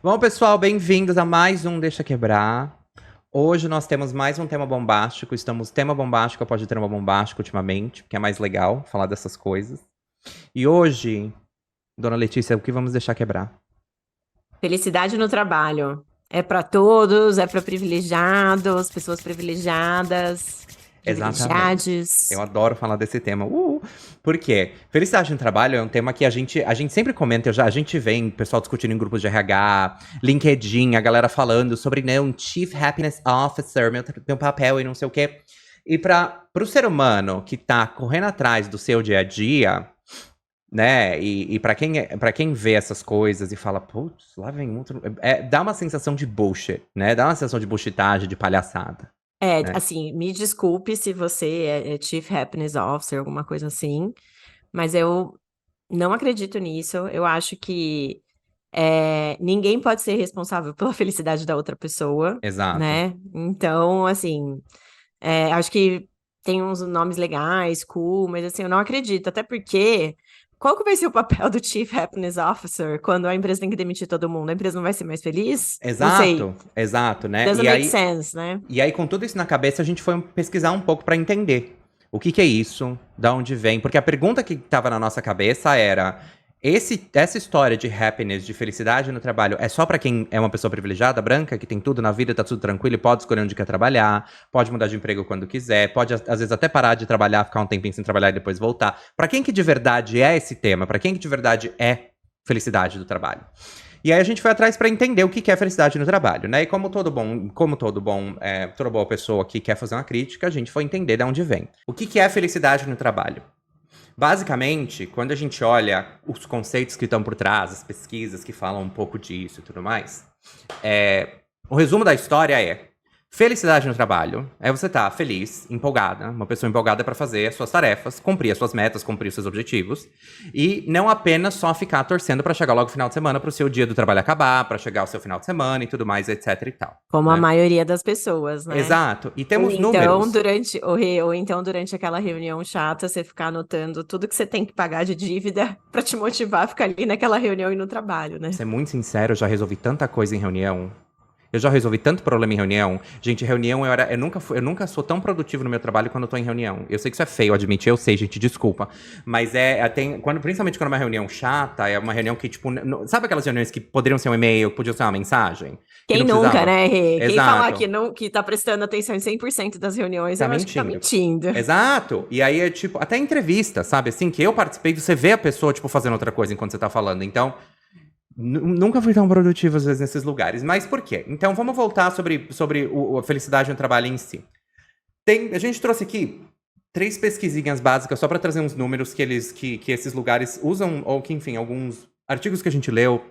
Bom, pessoal, bem-vindos a mais um Deixa Quebrar. Hoje nós temos mais um tema bombástico. Estamos tema bombástico após de tema bombástico ultimamente, porque é mais legal falar dessas coisas. E hoje, dona Letícia, o que vamos deixar quebrar? Felicidade no trabalho. É para todos, é para privilegiados, pessoas privilegiadas, Exatamente. Eu privilegiados. adoro falar desse tema. Por quê? Felicidade no trabalho é um tema que a gente sempre comenta, a gente vê pessoal discutindo em grupos de RH, LinkedIn, a galera falando sobre, não, Chief Happiness Officer, meu papel e não sei o quê. E pro ser humano que tá correndo atrás do seu dia a dia, né, e para quem vê essas coisas e fala, putz, lá vem outro... dá uma sensação de bullshit, né? Dá uma sensação de bullshitagem, de palhaçada, É, né? assim, me desculpe se você é Chief Happiness Officer, alguma coisa assim, mas eu não acredito nisso. Eu acho que ninguém pode ser responsável pela felicidade da outra pessoa, Exato. né? Então, assim, acho que tem uns nomes legais, cool, mas assim, eu não acredito, até porque qual que vai ser o papel do Chief Happiness Officer quando a empresa tem que demitir todo mundo? A empresa não vai ser mais feliz? Não sei. Exato, exato, né? Doesn't make sense, né? Com tudo isso na cabeça, a gente foi pesquisar um pouco para entender o que é isso, da onde vem, porque a pergunta que estava na nossa cabeça era: essa história de happiness, de felicidade no trabalho, é só para quem é uma pessoa privilegiada, branca, que tem tudo na vida, tá tudo tranquilo e pode escolher onde quer trabalhar, pode mudar de emprego quando quiser, pode às vezes até parar de trabalhar, ficar um tempinho sem trabalhar e depois voltar. Para quem que de verdade é esse tema? Para quem que de verdade é felicidade do trabalho? E aí a gente foi atrás para entender o que é felicidade no trabalho, né? E toda boa pessoa que quer fazer uma crítica, a gente foi entender de onde vem. O que é felicidade no trabalho? Basicamente, quando a gente olha os conceitos que estão por trás, as pesquisas que falam um pouco disso e tudo mais, o resumo da história é: felicidade no trabalho é você estar feliz, empolgada, uma pessoa empolgada para fazer as suas tarefas, cumprir as suas metas, cumprir os seus objetivos, e não apenas só ficar torcendo para chegar logo no final de semana, para o seu dia do trabalho acabar, para chegar o seu final de semana e tudo mais, etc e tal, Como a né? maioria das pessoas, né? Exato. E Ou temos então, números. ou então, durante aquela reunião chata, você ficar anotando tudo que você tem que pagar de dívida para te motivar a ficar ali naquela reunião e no trabalho, Pra né? ser muito sincero, eu já resolvi tanta coisa em reunião. Eu já resolvi tanto problema em reunião. Gente, reunião eu nunca sou tão produtivo no meu trabalho quando eu tô em reunião. Eu sei que isso é feio admitir, eu sei, gente, desculpa. Mas principalmente quando é uma reunião chata, é uma reunião que, tipo, sabe aquelas reuniões que poderiam ser um e-mail, podiam ser uma mensagem? Que Quem não nunca, precisava? né, Rê? Quem falar Exato. que não, que tá prestando atenção em 100% das reuniões, Tá eu acho que tá mentindo. mentindo. Exato. E aí é tipo, até entrevista, sabe? Assim, que eu participei, você vê a pessoa, tipo, fazendo outra coisa enquanto você tá falando. Então, nunca fui tão produtivo, às vezes, nesses lugares. Mas por quê? Então, vamos voltar sobre a felicidade no trabalho em si. A gente trouxe aqui 3 pesquisinhas básicas, só para trazer uns números que esses lugares usam, ou que, enfim, alguns artigos que a gente leu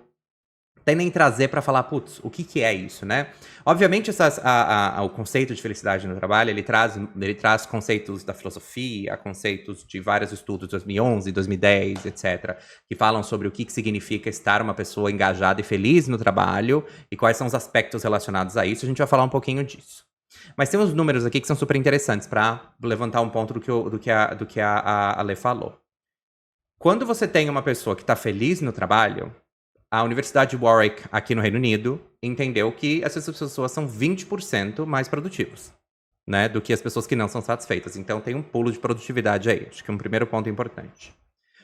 tendem a trazer para falar, putz, o que é isso, né? Obviamente, o conceito de felicidade no trabalho, ele traz conceitos da filosofia, conceitos de vários estudos de 2011, 2010, etc., que falam sobre o que significa estar uma pessoa engajada e feliz no trabalho e quais são os aspectos relacionados a isso. A gente vai falar um pouquinho disso. Mas tem uns números aqui que são super interessantes para levantar um ponto do que a Lê falou. Quando você tem uma pessoa que está feliz no trabalho, a Universidade de Warwick, aqui no Reino Unido, entendeu que essas pessoas são 20% mais produtivas, né, do que as pessoas que não são satisfeitas. Então tem um pulo de produtividade aí. Acho que é um primeiro ponto importante.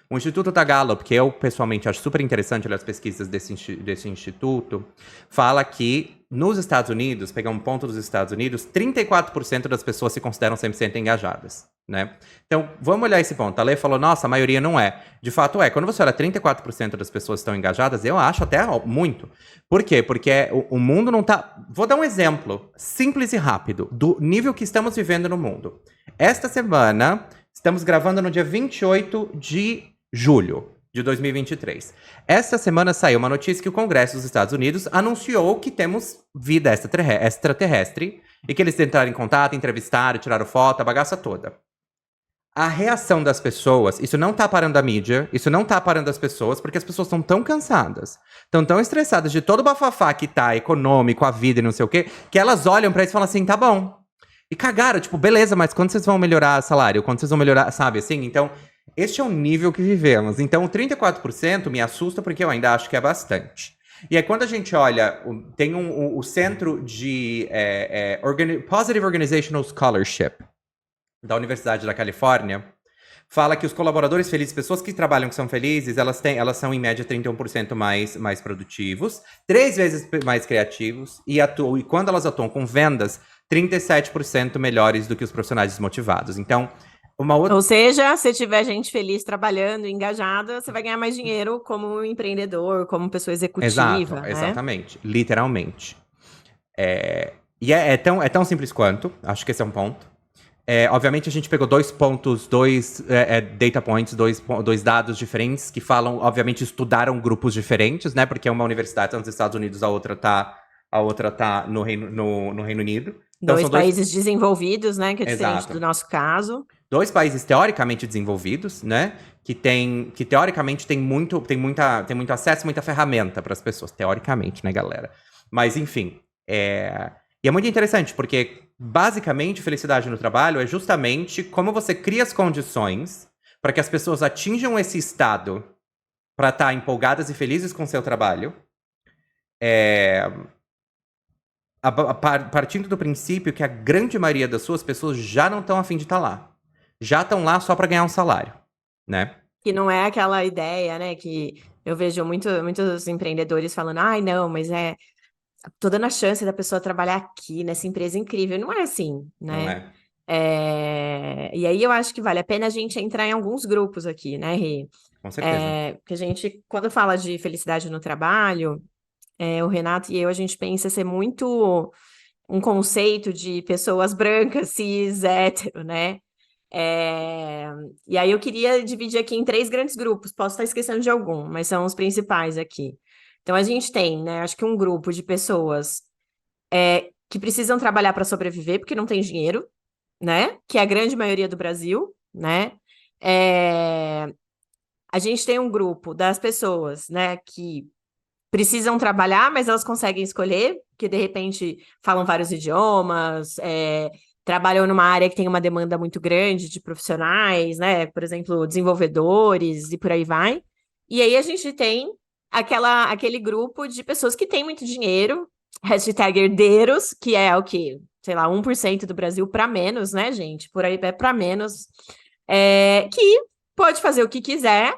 O Instituto da Gallup, que eu pessoalmente acho super interessante olhar as pesquisas desse instituto, fala que nos Estados Unidos, pegar um ponto dos Estados Unidos, 34% das pessoas se consideram 100% engajadas, né? Então, vamos olhar esse ponto. A Lê falou, nossa, a maioria não é. De fato é. Quando você olha 34% das pessoas estão engajadas, eu acho até muito. Por quê? Porque o mundo não tá... Vou dar um exemplo simples e rápido do nível que estamos vivendo no mundo. Esta semana, estamos gravando no dia 28 de julho de 2023. Esta semana saiu uma notícia que o Congresso dos Estados Unidos anunciou que temos vida extraterrestre e que eles tentaram em contato, entrevistaram, tiraram foto, a bagaça toda. A reação das pessoas, isso não tá parando a mídia, isso não tá parando as pessoas, porque as pessoas estão tão cansadas, estão tão estressadas de todo o bafafá que tá econômico, a vida e não sei o quê, que elas olham pra isso e falam assim, tá bom. E cagaram, tipo, beleza, mas quando vocês vão melhorar salário? Quando vocês vão melhorar, sabe, assim? Então, este é o nível que vivemos. Então, o 34% me assusta porque eu ainda acho que é bastante. E aí, quando a gente olha, tem o Centro de Positive Organizational Scholarship da Universidade da Califórnia, fala que os colaboradores felizes, pessoas que trabalham que são felizes, elas são em média 31% mais produtivos, 3 vezes mais criativos e quando elas atuam com vendas, 37% melhores do que os profissionais desmotivados. Então, uma outra. Ou seja, se tiver gente feliz trabalhando, engajada, você vai ganhar mais dinheiro como empreendedor, como pessoa Exato, executiva, né? exatamente, literalmente. E é tão simples quanto, acho que esse é um ponto. Obviamente a gente pegou 2 pontos, data points, dois dados diferentes que falam, obviamente estudaram grupos diferentes, né? Porque uma universidade tá nos Estados Unidos, a outra tá no Reino Unido. Então Dois são dois. países desenvolvidos, né? Que é diferente Exato. do nosso caso. 2 países teoricamente desenvolvidos, né? Que teoricamente tem muito acesso, muita ferramenta para as pessoas. Teoricamente, né, galera? Mas enfim. E é muito interessante, porque basicamente felicidade no trabalho é justamente como você cria as condições para que as pessoas atinjam esse estado para estar empolgadas e felizes com o seu trabalho. Partindo do princípio que a grande maioria das suas pessoas já não estão a fim de estar lá. Já estão lá só para ganhar um salário, né? Que não é aquela ideia, né? Que eu vejo muitos empreendedores falando, ai, não, mas tô dando a chance da pessoa trabalhar aqui, nessa empresa incrível. Não é assim, Não né? é? E aí eu acho que vale a pena a gente entrar em alguns grupos aqui, né, Rê? Com certeza. Porque a gente, quando fala de felicidade no trabalho, o Renato e eu, a gente pensa ser muito um conceito de pessoas brancas, cis, hétero, né? E aí eu queria dividir aqui em 3 grandes grupos, posso estar esquecendo de algum, mas são os principais aqui. Então a gente tem, né, acho que um grupo de pessoas que precisam trabalhar para sobreviver porque não tem dinheiro, né? Que é a grande maioria do Brasil, né? A gente tem um grupo das pessoas, né, que precisam trabalhar, mas elas conseguem escolher, que de repente falam vários idiomas, trabalham numa área que tem uma demanda muito grande de profissionais, né? Por exemplo, desenvolvedores e por aí vai. E aí a gente tem aquele grupo de pessoas que têm muito dinheiro, hashtag herdeiros, que é o quê? Sei lá, 1% do Brasil para menos, né, gente? Por aí é para menos. Que pode fazer o que quiser,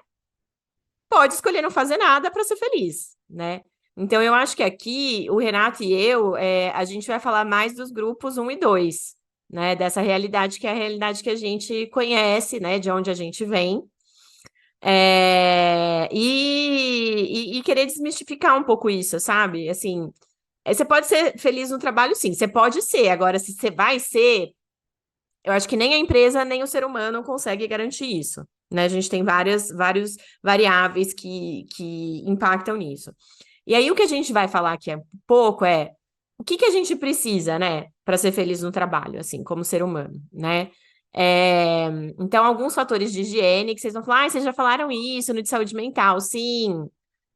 pode escolher não fazer nada para ser feliz, né? Então, eu acho que aqui, o Renato e eu, a gente vai falar mais dos grupos 1 e 2, né? Dessa realidade que é a realidade que a gente conhece, né? De onde a gente vem. E querer desmistificar um pouco isso, sabe? Assim, você pode ser feliz no trabalho, sim, você pode ser. Agora, se você vai ser, eu acho que nem a empresa, nem o ser humano consegue garantir isso, né? A gente tem vários variáveis que impactam nisso. E aí, o que a gente vai falar aqui um pouco o que a gente precisa, né, para ser feliz no trabalho, assim, como ser humano, né? Então, alguns fatores de higiene que vocês vão falar, vocês já falaram isso no de saúde mental, sim.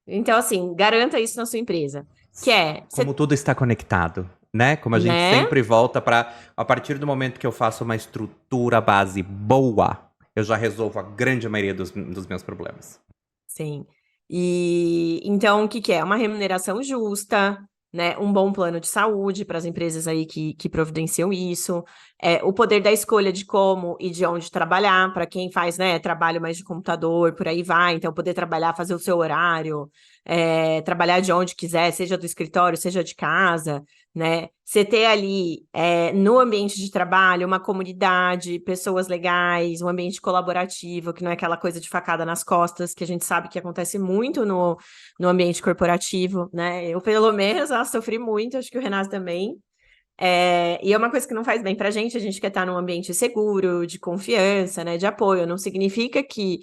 Então, assim, garanta isso na sua empresa. Que Como tudo está conectado, né? Como a gente né? sempre volta para a partir do momento que eu faço uma estrutura base boa, eu já resolvo a grande maioria dos meus problemas. Sim. E então, o que é? Uma remuneração justa, né? Um bom plano de saúde para as empresas aí que providenciam isso, o poder da escolha de como e de onde trabalhar, para quem faz, né, trabalho mais de computador, por aí vai, então poder trabalhar, fazer o seu horário, trabalhar de onde quiser, seja do escritório, seja de casa, né? Você ter ali no ambiente de trabalho uma comunidade, pessoas legais, um ambiente colaborativo, que não é aquela coisa de facada nas costas, que a gente sabe que acontece muito no ambiente corporativo, né? Eu, pelo menos, sofri muito, acho que o Renato também. E é uma coisa que não faz bem pra gente quer estar num ambiente seguro, de confiança, né? De apoio. Não significa que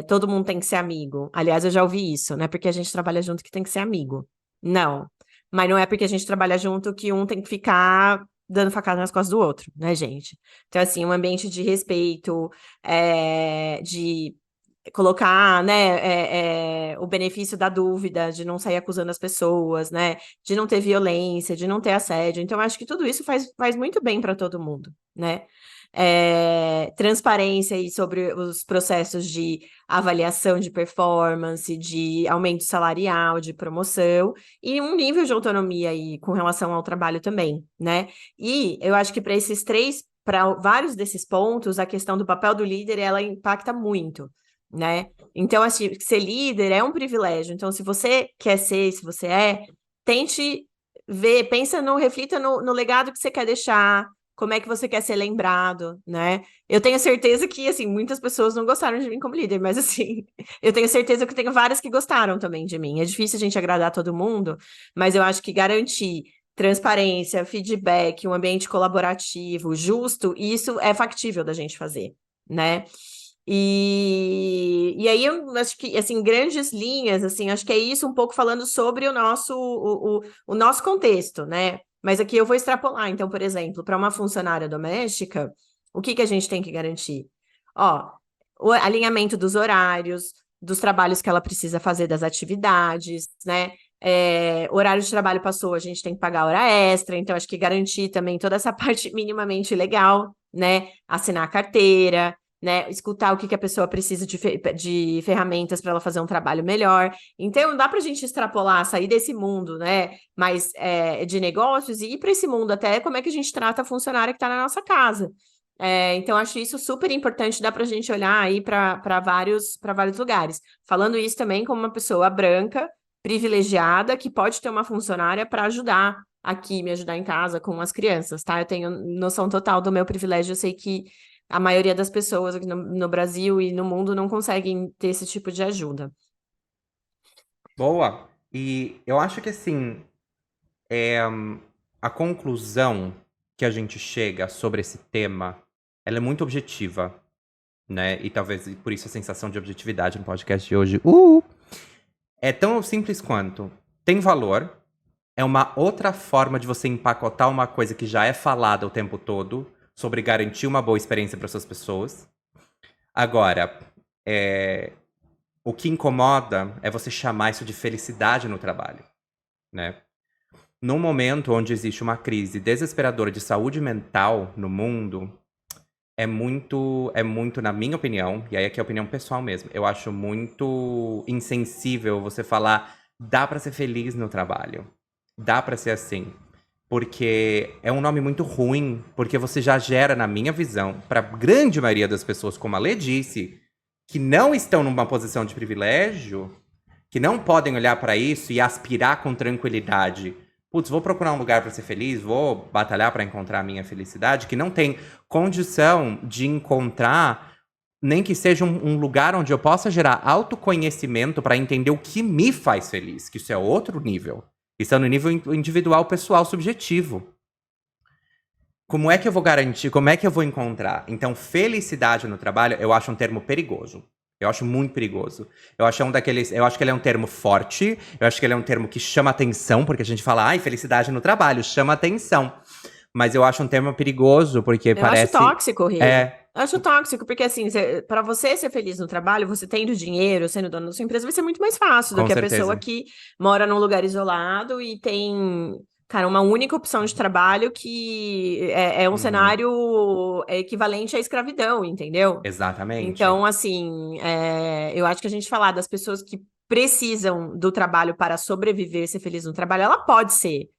todo mundo tem que ser amigo. Aliás, eu já ouvi isso, né? Porque a gente trabalha junto que tem que ser amigo. Não. Mas não é porque a gente trabalha junto que um tem que ficar dando facada nas costas do outro, né, gente? Então, assim, um ambiente de respeito, de colocar, né, o benefício da dúvida, de não sair acusando as pessoas, né, de não ter violência, de não ter assédio. Então, acho que tudo isso faz muito bem para todo mundo, né? transparência aí sobre os processos de avaliação de performance, de aumento salarial, de promoção, e um nível de autonomia aí com relação ao trabalho também, né? E eu acho que para vários desses pontos, a questão do papel do líder, ela impacta muito, né? Então, assim, ser líder é um privilégio. Então, se você quer ser, se você tente ver, reflita no legado que você quer deixar, como é que você quer ser lembrado, né? Eu tenho certeza que, assim, muitas pessoas não gostaram de mim como líder, mas, assim, eu tenho certeza que tenho várias que gostaram também de mim. É difícil a gente agradar todo mundo, mas eu acho que garantir transparência, feedback, um ambiente colaborativo, justo, isso é factível da gente fazer, né? E aí eu acho que, assim, grandes linhas, assim, acho que é isso um pouco falando sobre o nosso contexto, né? Mas aqui eu vou extrapolar. Então, por exemplo, para uma funcionária doméstica, o que que a gente tem que garantir? Ó, o alinhamento dos horários, dos trabalhos que ela precisa fazer, das atividades, né? Horário de trabalho passou, a gente tem que pagar hora extra, então acho que garantir também toda essa parte minimamente legal, né? Assinar a carteira, né? Escutar o que a pessoa precisa de ferramentas para ela fazer um trabalho melhor. Então, dá para a gente extrapolar, sair desse mundo, né? Mais de negócios e ir para esse mundo até como é que a gente trata a funcionária que está na nossa casa. Então, acho isso super importante, dá para a gente olhar aí para vários lugares. Falando isso também como uma pessoa branca, privilegiada, que pode ter uma funcionária para ajudar aqui, me ajudar em casa com as crianças, tá? Eu tenho noção total do meu privilégio, eu sei que a maioria das pessoas aqui no Brasil e no mundo não conseguem ter esse tipo de ajuda. Boa. E eu acho que, assim, a conclusão que a gente chega sobre esse tema, ela é muito objetiva, né? E talvez por isso a sensação de objetividade no podcast de hoje. É tão simples quanto tem valor, é uma outra forma de você empacotar uma coisa que já é falada o tempo todo sobre garantir uma boa experiência para suas pessoas. Agora, o que incomoda é você chamar isso de felicidade no trabalho, né? Num momento onde existe uma crise desesperadora de saúde mental no mundo, é muito, na minha opinião, e aí aqui é a opinião pessoal mesmo, eu acho muito insensível você falar, dá pra ser feliz no trabalho, dá pra ser assim. Porque é um nome muito ruim, porque você já gera, na minha visão, pra grande maioria das pessoas, como a Lê disse, que não estão numa posição de privilégio, que não podem olhar pra isso e aspirar com tranquilidade. Putz, vou procurar um lugar pra ser feliz, vou batalhar pra encontrar a minha felicidade, que não tem condição de encontrar, nem que seja um lugar onde eu possa gerar autoconhecimento pra entender o que me faz feliz, que isso é outro nível. Isso é no nível individual, pessoal, subjetivo. Como é que eu vou garantir? Como é que eu vou encontrar? Então, felicidade no trabalho, eu acho um termo perigoso. Eu acho muito perigoso. Eu acho eu acho que ele é um termo forte, eu acho que ele é um termo que chama atenção, porque a gente fala, ai, felicidade no trabalho, chama atenção. Mas eu acho um termo perigoso, porque parece... Eu acho tóxico, Rê. Eu acho tóxico, porque assim, para você ser feliz no trabalho, você tendo dinheiro, sendo dono da sua empresa, vai ser muito mais fácil do que a pessoa que mora num lugar isolado e tem, cara, uma única opção de trabalho que é um cenário equivalente à escravidão, entendeu? Exatamente. Então, assim, eu acho que a gente falar das pessoas que precisam do trabalho para sobreviver, ser feliz no trabalho, ela pode ser.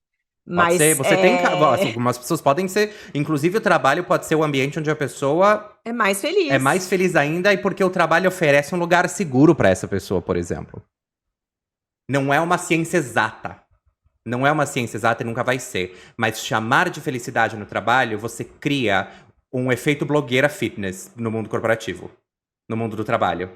Pode Mas ser, você tem... Assim, algumas pessoas podem ser... Inclusive, o trabalho pode ser o ambiente onde a pessoa... é mais feliz. É mais feliz ainda, e porque o trabalho oferece um lugar seguro para essa pessoa, por exemplo. Não é uma ciência exata. Não é uma ciência exata e nunca vai ser. Mas chamar de felicidade no trabalho, você cria um efeito blogueira fitness no mundo corporativo. No mundo do trabalho.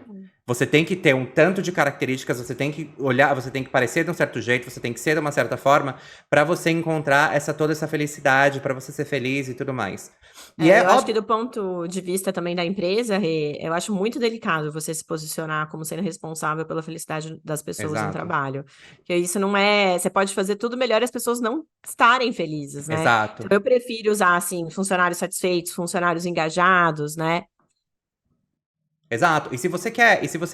Você tem que ter um tanto de características, você tem que olhar, você tem que parecer de um certo jeito, você tem que ser de uma certa forma, pra você encontrar toda essa felicidade, pra você ser feliz e tudo mais. E eu acho que do ponto de vista também da empresa, Rê, eu acho muito delicado você se posicionar como sendo responsável pela felicidade das pessoas no trabalho. Porque isso não é... Você pode fazer tudo melhor e as pessoas não estarem felizes, né? Exato. Então eu prefiro usar, assim, funcionários satisfeitos, funcionários engajados, né? Exato. E se você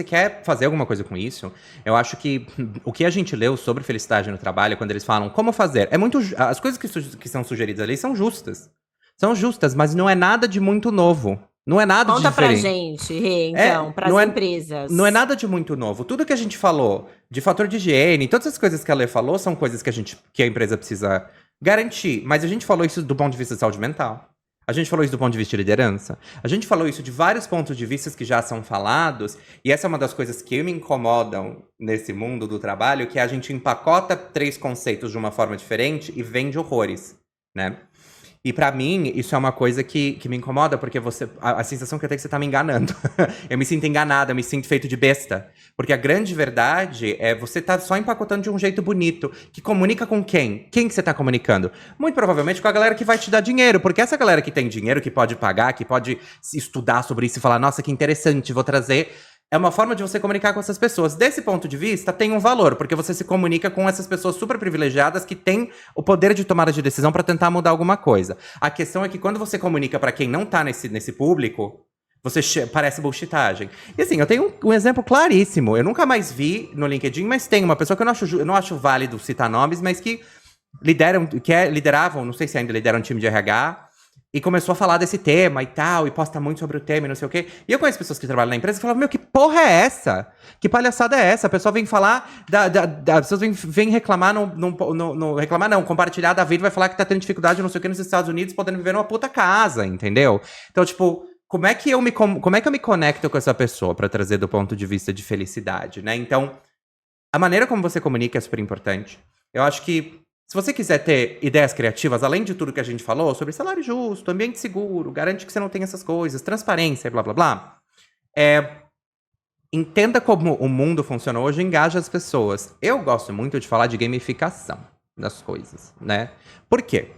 quer fazer alguma coisa com isso, eu acho que o que a gente leu sobre felicidade no trabalho, quando eles falam como fazer, as coisas que são sugeridas ali são justas. São justas, mas não é nada de muito novo. Não é nada de Conta pra diferente. gente, Rê, então, pras Não é, não é empresas. nada de muito novo. Tudo que a gente falou de fator de higiene, todas as coisas que a Lê falou são coisas que a empresa precisa garantir. Mas a gente falou isso do ponto de vista de saúde mental. A gente falou isso do ponto de vista de liderança. A gente falou isso de vários pontos de vista que já são falados. E essa é uma das coisas que me incomodam nesse mundo do trabalho, que é a gente empacota 3 conceitos de uma forma diferente e vende horrores, né? E pra mim, isso é uma coisa que me incomoda, porque a sensação que eu tenho é que você tá me enganando. Eu me sinto enganada, eu me sinto feito de besta. Porque a grande verdade é você tá só empacotando de um jeito bonito. Que comunica com quem? Quem que você tá comunicando? Muito provavelmente com a galera que vai te dar dinheiro. Porque essa galera que tem dinheiro, que pode pagar, que pode estudar sobre isso e falar, nossa, que interessante, vou trazer. É uma forma de você comunicar com essas pessoas. Desse ponto de vista, tem um valor, porque você se comunica com essas pessoas super privilegiadas que têm o poder de tomada de decisão para tentar mudar alguma coisa. A questão é que quando você comunica para quem não tá nesse público, parece bullshitagem. E assim, eu tenho um exemplo claríssimo. Eu nunca mais vi no LinkedIn, mas tem uma pessoa que eu não acho válido citar nomes, mas que lideravam, não sei se ainda lideram um time de RH, e começou a falar desse tema e tal, e posta muito sobre o tema e não sei o quê. E eu conheço pessoas que trabalham na empresa que falavam, meu, que porra é essa? Que palhaçada é essa? A pessoa vem falar, as pessoas vêm reclamar, reclamar não, compartilhar da vida, vai falar que tá tendo dificuldade não sei o que nos Estados Unidos, podendo viver numa puta casa, entendeu? Então, tipo, como é que eu me conecto com essa pessoa pra trazer do ponto de vista de felicidade, né? Então, a maneira como você comunica é super importante. Eu acho que se você quiser ter ideias criativas, além de tudo que a gente falou, sobre salário justo, ambiente seguro, garante que você não tem essas coisas, transparência, blá blá blá, entenda como o mundo funciona hoje e engaja as pessoas. Eu gosto muito de falar de gamificação das coisas, né? Por quê?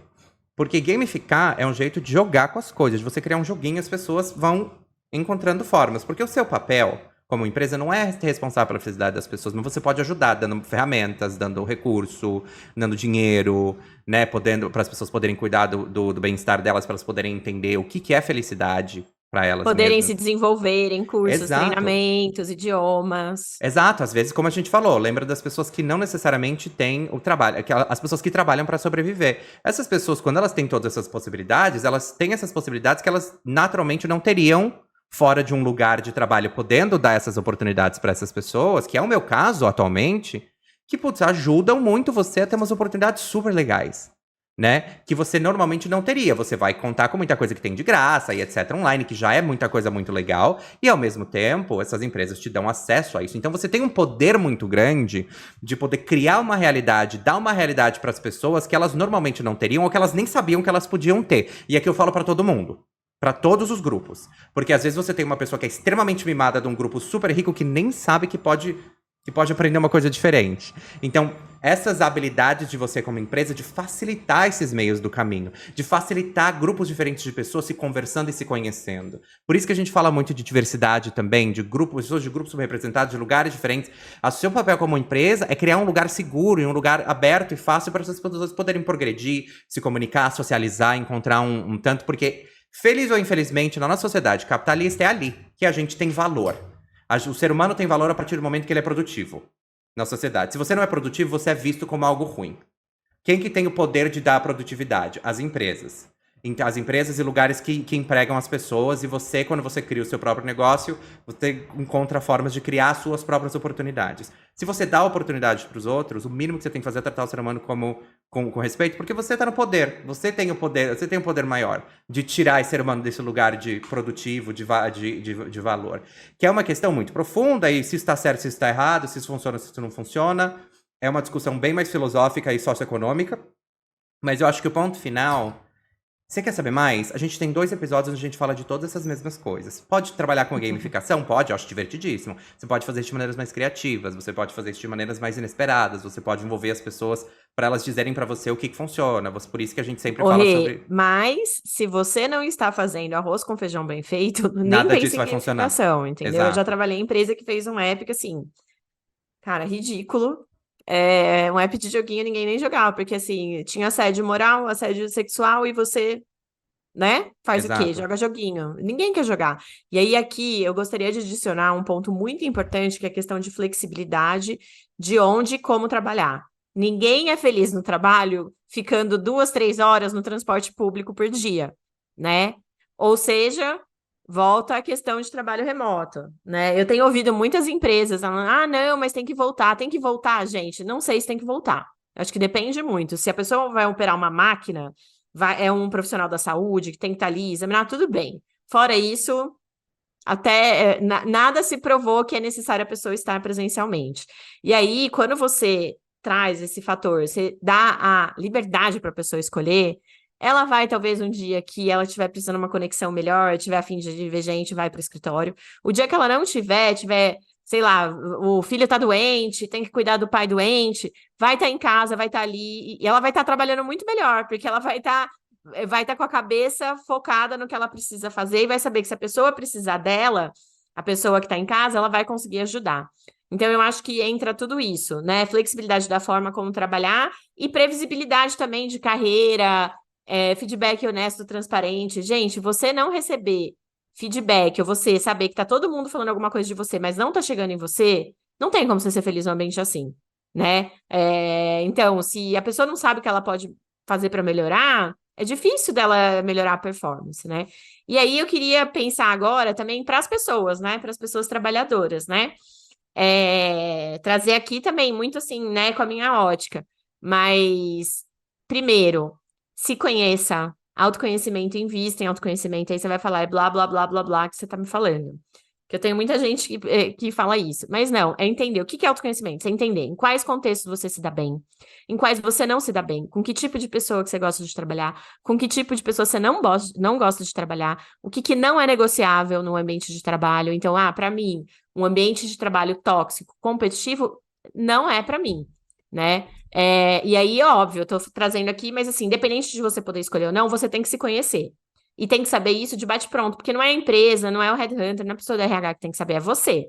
Porque gamificar é um jeito de jogar com as coisas, de você criar um joguinho e as pessoas vão encontrando formas. Porque o seu papel como empresa não é responsável pela felicidade das pessoas, mas você pode ajudar dando ferramentas, dando recurso, dando dinheiro, né? Podendo para as pessoas poderem cuidar do bem-estar delas, para elas poderem entender o que é felicidade para elas Poderem se mesmas. desenvolverem, cursos, Exato. treinamentos, idiomas. Exato, às vezes, como a gente falou, lembra das pessoas que não necessariamente têm o trabalho, as pessoas que trabalham para sobreviver. Essas pessoas, quando elas têm todas essas possibilidades, elas têm essas possibilidades que elas naturalmente não teriam fora de um lugar de trabalho, podendo dar essas oportunidades para essas pessoas, que é o meu caso atualmente, que, putz, ajudam muito você a ter umas oportunidades super legais, né? Que você normalmente não teria. Você vai contar com muita coisa que tem de graça e etc. online, que já é muita coisa muito legal, e ao mesmo tempo, essas empresas te dão acesso a isso. Então você tem um poder muito grande de poder criar uma realidade, dar uma realidade para as pessoas que elas normalmente não teriam ou que elas nem sabiam que elas podiam ter. E aqui eu falo para todo mundo. Pra todos os grupos. Porque às vezes você tem uma pessoa que é extremamente mimada de um grupo super rico que nem sabe que pode aprender uma coisa diferente. Então, essas habilidades de você como empresa, de facilitar esses meios do caminho, de facilitar grupos diferentes de pessoas se conversando e se conhecendo. Por isso que a gente fala muito de diversidade também, de grupos, pessoas de grupos subrepresentados, de lugares diferentes. O seu papel como empresa é criar um lugar seguro e um lugar aberto e fácil para essas pessoas poderem progredir, se comunicar, socializar, encontrar um tanto, porque feliz ou infelizmente, na nossa sociedade capitalista é ali que a gente tem valor. O ser humano tem valor a partir do momento que ele é produtivo na sociedade. Se você não é produtivo, você é visto como algo ruim. Quem que tem o poder de dar a produtividade? As empresas. As empresas e lugares que empregam as pessoas, e você, quando você cria o seu próprio negócio, você encontra formas de criar as suas próprias oportunidades. Se você dá oportunidade para os outros, o mínimo que você tem que fazer é tratar o ser humano com respeito, porque você está no poder, você tem o poder maior de tirar esse ser humano desse lugar de produtivo, de valor. Que é uma questão muito profunda, e se está certo, se está errado, se isso funciona, se isso não funciona, é uma discussão bem mais filosófica e socioeconômica, mas eu acho que o ponto final... Você quer saber mais? A gente tem 2 episódios onde a gente fala de todas essas mesmas coisas. Pode trabalhar com gamificação? Pode, eu acho divertidíssimo. Você pode fazer isso de maneiras mais criativas, você pode fazer isso de maneiras mais inesperadas, você pode envolver as pessoas para elas dizerem para você o que funciona. Por isso que a gente sempre fala sobre... Mas se você não está fazendo arroz com feijão bem feito, nem Nada pense disso em vai funcionar. gamificação, entendeu? Eu já Exato. trabalhei em empresa que fez um app que, assim, cara, ridículo. Um app de joguinho ninguém nem jogava, porque, assim, tinha assédio moral, assédio sexual, e você, né, faz o quê? Exato. Joga joguinho. Ninguém quer jogar. E aí, aqui, eu gostaria de adicionar um ponto muito importante, que é a questão de flexibilidade de onde e como trabalhar. Ninguém é feliz no trabalho ficando 2, 3 horas no transporte público por dia. né? Ou seja, volta à questão de trabalho remoto, né? Eu tenho ouvido muitas empresas falando, ah, não, mas tem que voltar, gente. Não sei se tem que voltar. Acho que depende muito. Se a pessoa vai operar uma máquina, é um profissional da saúde que tem que estar ali, examinar, tudo bem. Fora isso, até nada se provou que é necessário a pessoa estar presencialmente. E aí, quando você traz esse fator, você dá a liberdade para a pessoa escolher, ela vai, talvez, um dia que ela estiver precisando de uma conexão melhor, tiver a fim de ver gente, vai para o escritório. O dia que ela não tiver, sei lá, o filho está doente, tem que cuidar do pai doente, vai estar em casa, vai estar ali, e ela vai estar trabalhando muito melhor, porque ela vai estar com a cabeça focada no que ela precisa fazer e vai saber que se a pessoa precisar dela, a pessoa que está em casa, ela vai conseguir ajudar. Então, eu acho que entra tudo isso, né? Flexibilidade da forma como trabalhar e previsibilidade também de carreira, feedback honesto, transparente. Gente, você não receber feedback ou você saber que tá todo mundo falando alguma coisa de você, mas não tá chegando em você, não tem como você ser feliz num ambiente assim, né? Então, se a pessoa não sabe o que ela pode fazer para melhorar, é difícil dela melhorar a performance, né? E aí eu queria pensar agora também para as pessoas, né? Para as pessoas trabalhadoras, né? Trazer aqui também muito assim, né? Com a minha ótica. Mas, primeiro, se conheça, autoconhecimento, invista em autoconhecimento. Aí você vai falar, blá, blá, blá, blá, blá, que você tá me falando. Que eu tenho muita gente que fala isso. Mas não, é entender. O que é autoconhecimento? É entender em quais contextos você se dá bem, em quais você não se dá bem, com que tipo de pessoa que você gosta de trabalhar, com que tipo de pessoa você não gosta de trabalhar, o que não é negociável no ambiente de trabalho. Então, para mim, um ambiente de trabalho tóxico, competitivo, não é para mim, né? E aí, óbvio, eu tô trazendo aqui, mas assim, independente de você poder escolher ou não, você tem que se conhecer. E tem que saber isso de bate-pronto, porque não é a empresa, não é o headhunter, não é a pessoa da RH que tem que saber, é você,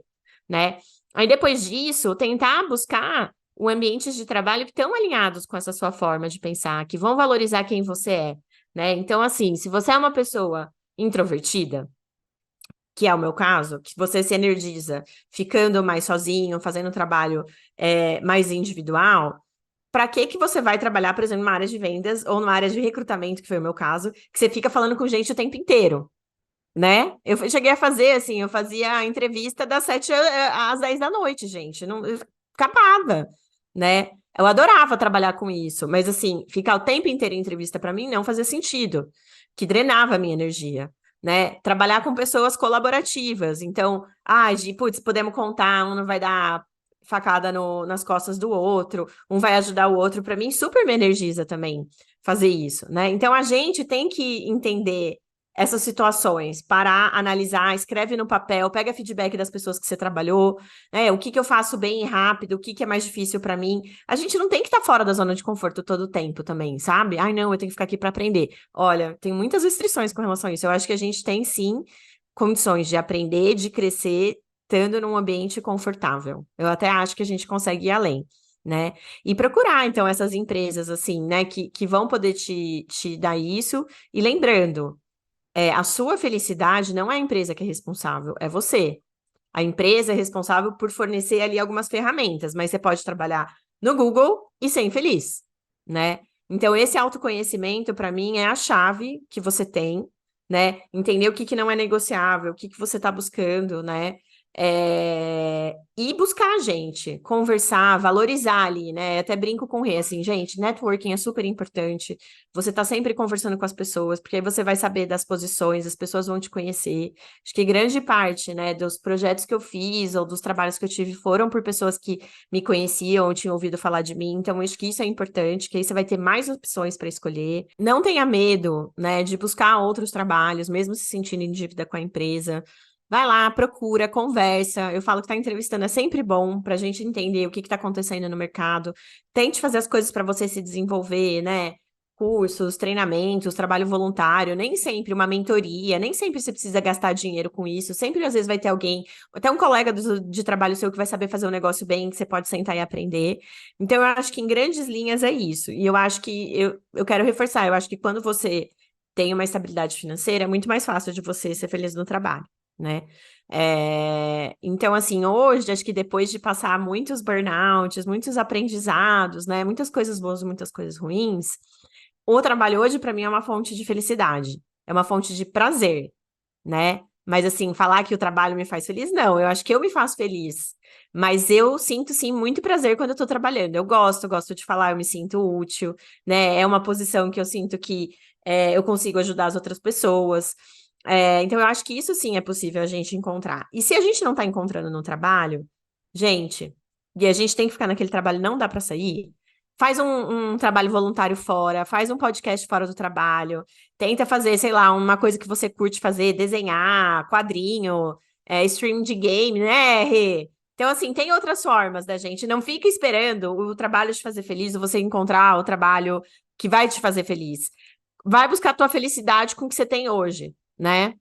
né? Aí depois disso, tentar buscar ambientes de trabalho que estão alinhados com essa sua forma de pensar, que vão valorizar quem você é, né? Então, assim, se você é uma pessoa introvertida, que é o meu caso, que você se energiza ficando mais sozinho, fazendo um trabalho mais individual, para que você vai trabalhar, por exemplo, numa área de vendas ou numa área de recrutamento, que foi o meu caso, que você fica falando com gente o tempo inteiro, né? Eu cheguei a fazer, assim, eu fazia a entrevista das 7 às 10 da noite, gente, não, eu acabava, né? Eu adorava trabalhar com isso, mas, assim, ficar o tempo inteiro em entrevista para mim não fazia sentido, que drenava a minha energia, né? Trabalhar com pessoas colaborativas, então, putz, podemos contar, um não vai dar facada nas costas do outro, um vai ajudar o outro, para mim super me energiza também fazer isso, né? Então a gente tem que entender essas situações, parar, analisar, escreve no papel, pega feedback das pessoas que você trabalhou, né? O que que eu faço bem e rápido, o que que é mais difícil para mim. A gente não tem que estar fora da zona de conforto todo o tempo também, sabe? Ai, não, eu tenho que ficar aqui para aprender. Olha, tem muitas restrições com relação a isso. Eu acho que a gente tem sim condições de aprender, de crescer, estando num ambiente confortável. Eu até acho que a gente consegue ir além, né? E procurar, então, essas empresas, assim, né, que vão poder te dar isso. E lembrando, a sua felicidade não é a empresa que é responsável, é você. A empresa é responsável por fornecer ali algumas ferramentas, mas você pode trabalhar no Google e ser infeliz, né? Então, esse autoconhecimento, para mim, é a chave que você tem, né? Entender o que que não é negociável, o que que você está buscando, né? E buscar gente, conversar, valorizar ali, né? Até brinco com o Rê, assim, gente, networking é super importante. Você tá sempre conversando com as pessoas, porque aí você vai saber das posições, as pessoas vão te conhecer. Acho que grande parte, né, dos projetos que eu fiz ou dos trabalhos que eu tive foram por pessoas que me conheciam ou tinham ouvido falar de mim. Então, acho que isso é importante, que aí você vai ter mais opções para escolher. Não tenha medo, né, de buscar outros trabalhos, mesmo se sentindo em dívida com a empresa. Vai lá, procura, conversa. Eu falo que tá entrevistando é sempre bom para a gente entender o que está acontecendo no mercado. Tente fazer as coisas para você se desenvolver, né? Cursos, treinamentos, trabalho voluntário, nem sempre uma mentoria, nem sempre você precisa gastar dinheiro com isso. Sempre, às vezes, vai ter alguém, até um colega de trabalho seu que vai saber fazer um negócio bem, que você pode sentar e aprender. Então, eu acho que em grandes linhas é isso. E eu acho que eu quero reforçar, eu acho que quando você tem uma estabilidade financeira, é muito mais fácil de você ser feliz no trabalho, né? Então, assim, hoje, acho que depois de passar muitos burnouts, muitos aprendizados, né? Muitas coisas boas, muitas coisas ruins, o trabalho hoje, para mim, é uma fonte de felicidade, é uma fonte de prazer, né? Mas assim, falar que o trabalho me faz feliz, não, eu acho que eu me faço feliz. Mas eu sinto, sim, muito prazer quando eu tô trabalhando. Eu gosto de falar, eu me sinto útil, né? É uma posição que eu sinto que eu consigo ajudar as outras pessoas. Então, eu acho que isso sim é possível a gente encontrar. E se a gente não tá encontrando no trabalho, gente, e a gente tem que ficar naquele trabalho, não dá para sair, faz um trabalho voluntário fora, faz um podcast fora do trabalho, tenta fazer, sei lá, uma coisa que você curte fazer, desenhar, quadrinho, stream de game, né, Rê? Então, assim, tem outras formas da gente. Não fica esperando o trabalho te fazer feliz ou você encontrar o trabalho que vai te fazer feliz. Vai buscar a tua felicidade com o que você tem hoje, né?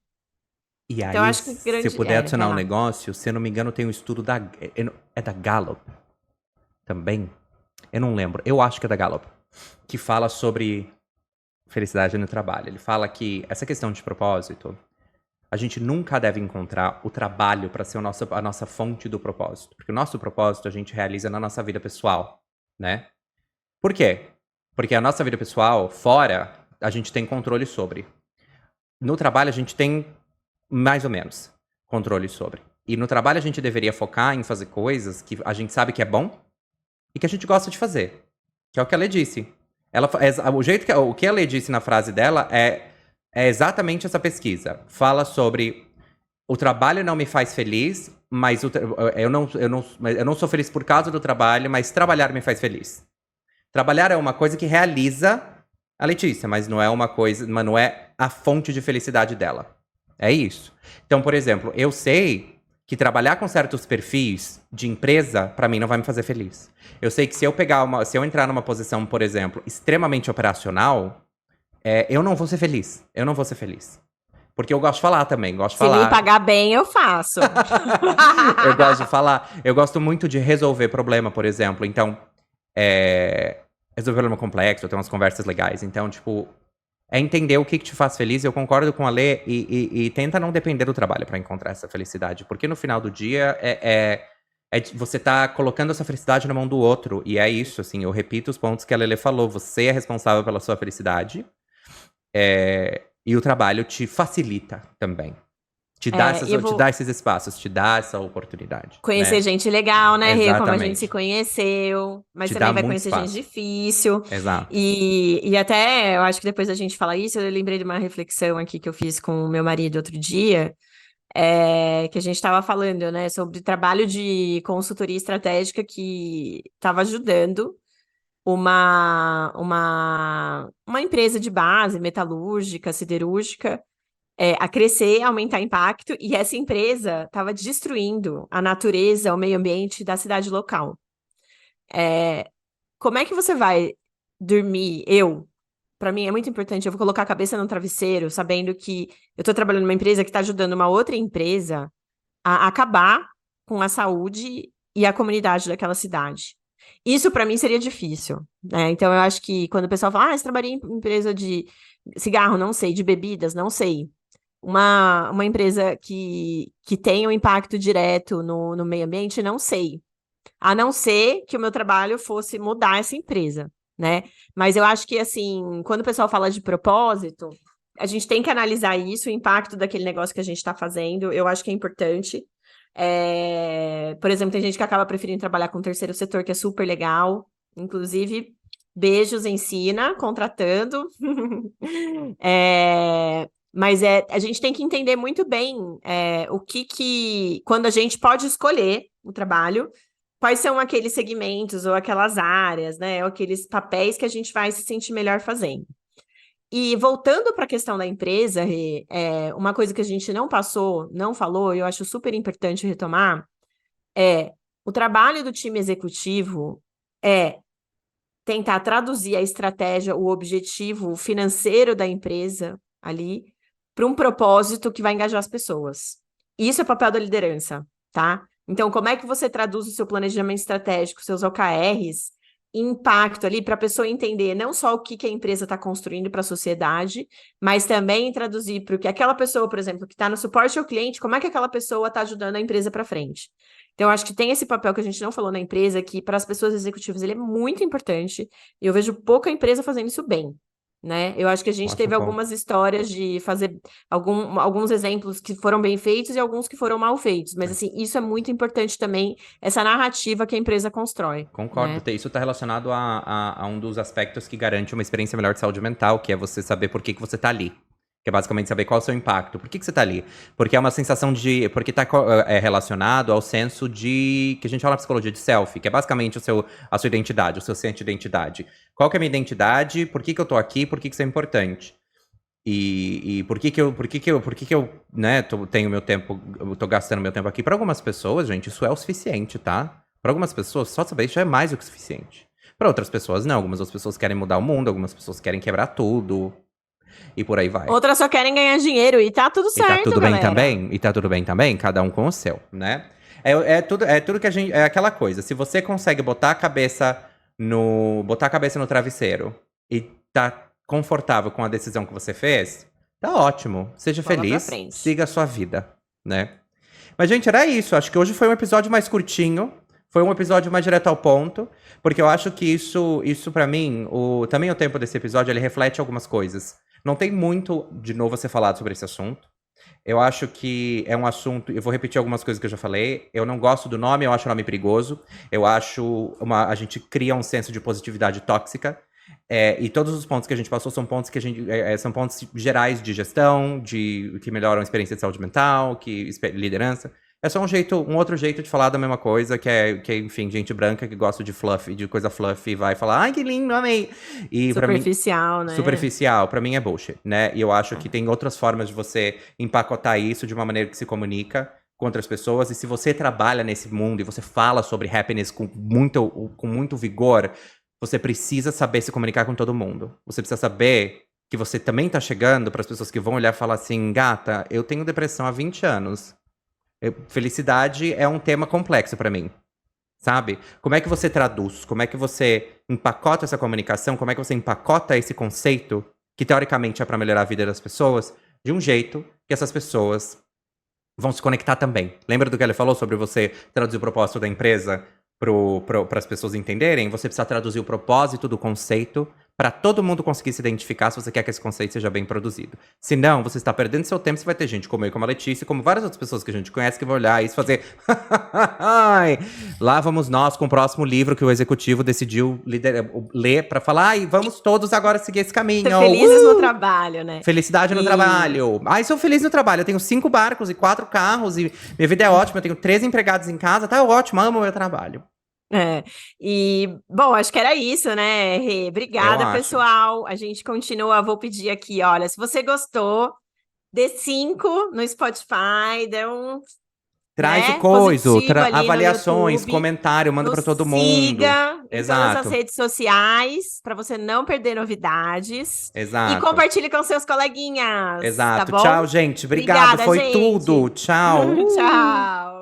E Então, eu aí, acho que se eu grande. puder Vai adicionar um lá. negócio, se eu não me engano, tem um estudo é da Gallup também. Eu não lembro. Eu acho que é da Gallup. Que fala sobre felicidade no trabalho. Ele fala que essa questão de propósito, a gente nunca deve encontrar o trabalho para ser a nossa fonte do propósito. Porque o nosso propósito a gente realiza na nossa vida pessoal, né? Por quê? Porque a nossa vida pessoal, fora, a gente tem controle sobre. No trabalho, a gente tem mais ou menos controle sobre. E no trabalho, a gente deveria focar em fazer coisas que a gente sabe que é bom e que a gente gosta de fazer. Que é o que a Lê disse. O que a Lê disse na frase dela é exatamente essa pesquisa. Fala sobre o trabalho não me faz feliz, mas eu não sou feliz por causa do trabalho, mas trabalhar me faz feliz. Trabalhar é uma coisa que realiza a Letícia, mas não é uma coisa, mas não é a fonte de felicidade dela. É isso. Então, por exemplo, eu sei que trabalhar com certos perfis de empresa, pra mim, não vai me fazer feliz. Eu sei que se eu entrar numa posição, por exemplo, extremamente operacional, eu não vou ser feliz. Eu não vou ser feliz. Porque eu gosto de falar também, gosto de Se me falar. pagar bem, eu faço. Eu gosto de falar. Eu gosto muito de resolver problema, por exemplo. Então, resolver problema complexo, ter umas conversas legais. Então, tipo, é entender o que te faz feliz. Eu concordo com a Lê e tenta não depender do trabalho pra encontrar essa felicidade. Porque no final do dia, você tá colocando essa felicidade na mão do outro. E é isso, assim, eu repito os pontos que a Lelê falou. Você é responsável pela sua felicidade. E o trabalho te facilita também. Te E eu te vou dá esses espaços, te dá essa oportunidade, conhecer né? gente legal, né, Rê? Como a gente se Exatamente. conheceu, mas Te dá também vai muito conhecer gente espaço. difícil. Exato. E até eu acho que depois da gente falar isso, eu lembrei de uma reflexão aqui que eu fiz com o meu marido outro dia, que a gente estava falando, né, sobre trabalho de consultoria estratégica que estava ajudando uma empresa de base metalúrgica, siderúrgica, a crescer, aumentar impacto, e essa empresa estava destruindo a natureza, o meio ambiente da cidade local. Como é que você vai dormir? Para mim é muito importante, eu vou colocar a cabeça no travesseiro, sabendo que eu estou trabalhando numa empresa que está ajudando uma outra empresa a acabar com a saúde e a comunidade daquela cidade. Isso para mim seria difícil, né? Então eu acho que quando o pessoal fala, você trabalha em empresa de cigarro, não sei, de bebidas, não sei. Uma empresa que tem um impacto direto no meio ambiente, não sei. A não ser que o meu trabalho fosse mudar essa empresa, né? Mas eu acho que, assim, quando o pessoal fala de propósito, a gente tem que analisar isso, o impacto daquele negócio que a gente está fazendo. Eu acho que é importante. Por exemplo, tem gente que acaba preferindo trabalhar com o terceiro setor, que é super legal. Inclusive, beijos, ensina, contratando. Mas a gente tem que entender muito bem quando a gente pode escolher o trabalho, quais são aqueles segmentos ou aquelas áreas, né? Ou aqueles papéis que a gente vai se sentir melhor fazendo. E voltando para a questão da empresa, Rê, uma coisa que a gente não passou, não falou, e eu acho super importante retomar, o trabalho do time executivo é tentar traduzir a estratégia, o objetivo financeiro da empresa ali para um propósito que vai engajar as pessoas. Isso é papel da liderança, tá? Então, como é que você traduz o seu planejamento estratégico, seus OKRs, em impacto ali para a pessoa entender não só o que a empresa está construindo para a sociedade, mas também traduzir para o que aquela pessoa, por exemplo, que está no suporte ao cliente, como é que aquela pessoa está ajudando a empresa para frente. Então, eu acho que tem esse papel que a gente não falou na empresa, que para as pessoas executivas ele é muito importante, e eu vejo pouca empresa fazendo isso bem, né? Eu acho que a gente Ótimo teve ponto. algumas histórias de fazer alguns exemplos que foram bem feitos e alguns que foram mal feitos. Mas, assim, isso é muito importante também, essa narrativa que a empresa constrói, Concordo. né? Isso está relacionado a um dos aspectos que garante uma experiência melhor de saúde mental, que é você saber por que você está ali. Que é basicamente saber qual é o seu impacto. Por que você está ali? Porque é uma sensação de. Porque está relacionado ao senso de. Que a gente fala na psicologia de self, que é basicamente a sua identidade, o seu senso de identidade. Qual que é a minha identidade? Por que eu tô aqui? Por que isso é importante? E por que eu, né, tenho meu tempo, eu tô gastando meu tempo aqui? Para algumas pessoas, gente, isso é o suficiente, tá? Para algumas pessoas, só saber isso já é mais do que o suficiente. Para outras pessoas, não. Algumas outras pessoas querem mudar o mundo, algumas pessoas querem quebrar tudo. E por aí vai. Outras só querem ganhar dinheiro e tá tudo E tá certo, tudo bem galera. também? E tá tudo bem também? Cada um com o seu, né? É tudo que a gente. É aquela coisa. Se você consegue botar a cabeça no travesseiro e tá confortável com a decisão que você fez, tá ótimo. Seja Bola pra feliz, frente. siga a sua vida, né? Mas, gente, era isso. Acho que hoje foi um episódio mais curtinho. Foi um episódio mais direto ao ponto. Porque eu acho que isso para mim, também o tempo desse episódio, ele reflete algumas coisas. Não tem muito, de novo, a ser falado sobre esse assunto. Eu acho que é um assunto. Eu vou repetir algumas coisas que eu já falei. Eu não gosto do nome, eu acho o nome perigoso. Eu acho. A gente cria um senso de positividade tóxica. E todos os pontos que a gente passou são pontos que a gente. São pontos gerais de gestão, que melhoram a experiência de saúde mental, liderança. É só um outro jeito de falar da mesma coisa, enfim, gente branca que gosta de fluff, de coisa fluffy, e vai falar, ai, que lindo, amei. E pra mim, Superficial, né? superficial, pra mim é bullshit, né? E eu acho que É. tem outras formas de você empacotar isso de uma maneira que se comunica com outras pessoas. E se você trabalha nesse mundo e você fala sobre happiness com muito vigor, você precisa saber se comunicar com todo mundo. Você precisa saber que você também tá chegando para as pessoas que vão olhar e falar assim, gata, eu tenho depressão há 20 anos. Felicidade é um tema complexo pra mim, sabe? Como é que você traduz? Como é que você empacota essa comunicação? Como é que você empacota esse conceito, que teoricamente é pra melhorar a vida das pessoas, de um jeito que essas pessoas vão se conectar também? Lembra do que ele falou sobre você traduzir o propósito da empresa para as pessoas entenderem? Você precisa traduzir o propósito do conceito para todo mundo conseguir se identificar se você quer que esse conceito seja bem produzido. Se não, você está perdendo seu tempo, você vai ter gente como eu, como a Letícia, como várias outras pessoas que a gente conhece que vão olhar isso e fazer ai, lá vamos nós com o próximo livro que o executivo decidiu ler para falar, ai, vamos todos agora seguir esse caminho. Ser felizes no trabalho, né? Felicidade no trabalho. Ai, sou feliz no trabalho. Eu tenho 5 barcos e 4 carros e minha vida é ótima. Eu tenho 3 empregados em casa. Tá ótimo, amo o meu trabalho. Bom, acho que era isso, né, Rê? Eu Obrigada, acho. pessoal. A gente continua. Vou pedir aqui, olha, se você gostou, dê 5 no Spotify, dê um, Traz o né, coiso, positivo ali no avaliações, YouTube. comentário, manda Nos pra todo mundo. siga em todas as Exato, redes sociais para você não perder novidades. E exato, compartilhe com seus coleguinhas, tá exato. bom? Tchau, gente. Obrigado, Obrigada, foi tudo. gente. Tchau. Tchau.